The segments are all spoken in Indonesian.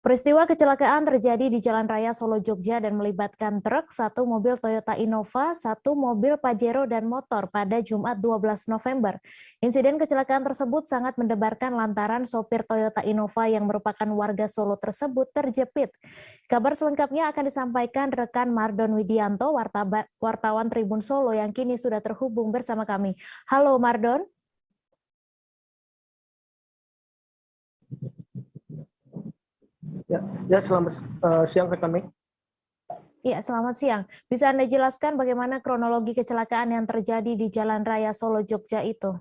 Peristiwa kecelakaan terjadi di Jalan Raya Solo Jogja dan melibatkan truk, satu mobil Toyota Innova, satu mobil Pajero dan motor pada Jumat 12 November. Insiden kecelakaan tersebut sangat mendebarkan lantaran sopir Toyota Innova yang merupakan warga Solo tersebut terjepit. Kabar selengkapnya akan disampaikan rekan Mardon Widianto, wartawan Tribun Solo yang kini sudah terhubung bersama kami. Halo Mardon. Selamat siang rekan Mei. Ya, selamat siang. Bisa Anda jelaskan bagaimana kronologi kecelakaan yang terjadi di Jalan Raya Solo Jogja itu?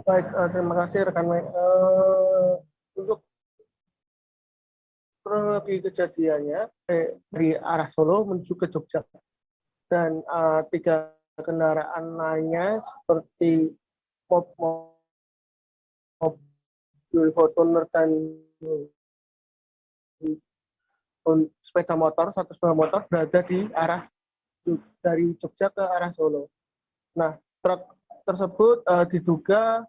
Baik, terima kasih rekan Mei. Untuk kronologi kejadiannya dari arah Solo menuju ke Jogja dan tiga kendaraan lainnya seperti mobil Fortuner dan sepeda motor, satu sepeda motor berada di arah dari Jogja ke arah Solo. Nah, truk tersebut diduga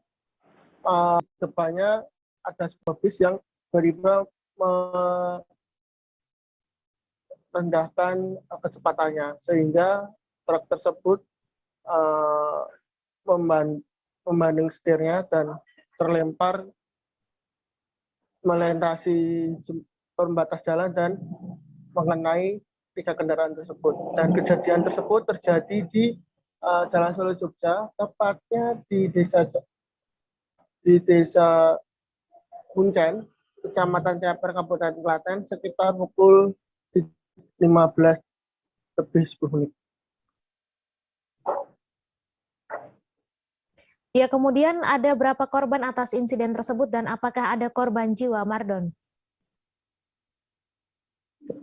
depannya ada sebuah bis yang tiba-tiba merendahkan kecepatannya sehingga truk tersebut membanding setirnya dan terlempar melintasi pembatas jalan dan mengenai tiga kendaraan tersebut. Dan kejadian tersebut terjadi di Jalan Solo Jogja, tepatnya di desa Kuncen, Kecamatan Ceper, Kabupaten Klaten, sekitar pukul 15 lebih 10 menit. Ya, kemudian ada berapa korban atas insiden tersebut dan apakah ada korban jiwa, Mardon?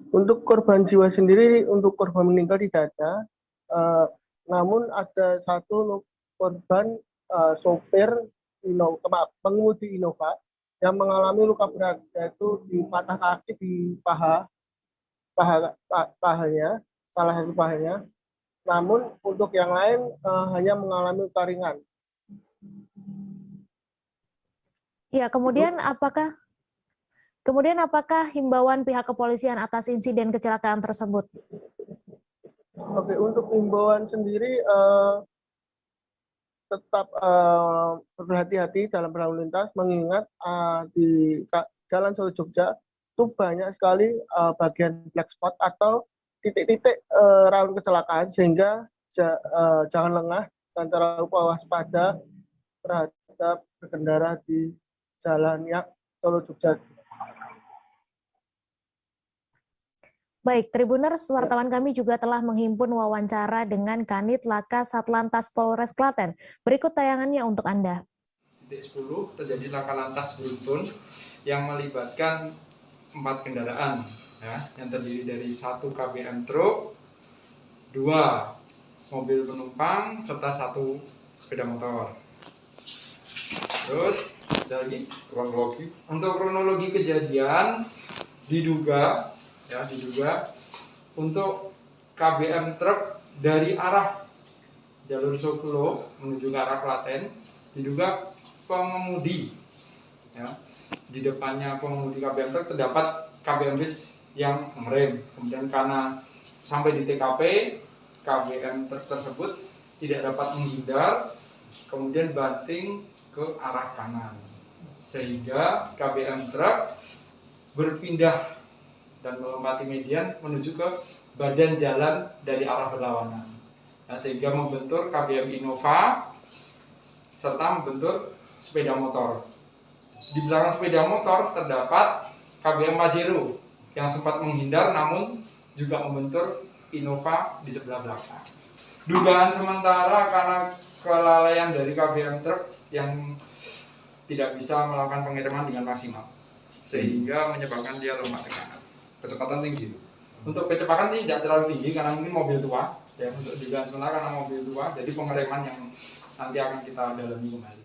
Untuk korban jiwa sendiri, untuk korban meninggal tidak ada, namun ada satu korban sopir pengemudi Innova yang mengalami luka berat, yaitu di patah kaki di pahanya, salah satu pahanya. Namun untuk yang lain hanya mengalami luka ringan. Ya, kemudian apakah himbauan pihak kepolisian atas insiden kecelakaan tersebut? Oke, untuk himbauan sendiri tetap berhati-hati dalam berlalu lintas, mengingat di Jalan Solo Jogja itu banyak sekali bagian black spot atau titik-titik rawan kecelakaan, sehingga jangan lengah dan terlalu waspada terhadap berkendara di jalan yang Solo Jogja. Baik, Tribuners, wartawan kami juga telah menghimpun wawancara dengan Kanit Laka Satlantas Polres Klaten. Berikut tayangannya untuk Anda. Titik 10 terjadi laka lantas beruntun yang melibatkan 4 kendaraan, yang terdiri dari 1 KBM truk, 2 mobil penumpang, serta 1 sepeda motor. Terus ada lagi kronologi. Untuk kronologi kejadian diduga untuk KBM truk dari arah jalur Solo menuju ke arah Klaten, diduga pengemudi, di depannya pengemudi KBM truk terdapat KBM bis yang merem. Kemudian karena sampai di TKP, KBM truk tersebut tidak dapat menghindar, kemudian banting ke arah kanan, sehingga KBM truk berpindah dan melompati median menuju ke badan jalan dari arah berlawanan, sehingga membentur KBM Innova serta membentur sepeda motor. Di belakang sepeda motor terdapat KBM Pajero yang sempat menghindar namun juga membentur Innova di sebelah belakang. Dugaan sementara karena kelalaian dari KBM truk yang tidak bisa melakukan pengereman dengan maksimal, sehingga menyebabkan dia lemah tekanan. Kecepatan tinggi? Untuk kecepatan tidak terlalu tinggi karena mungkin mobil tua. Untuk dugaan sementara karena mobil tua, jadi pengereman yang nanti akan kita dalami kembali.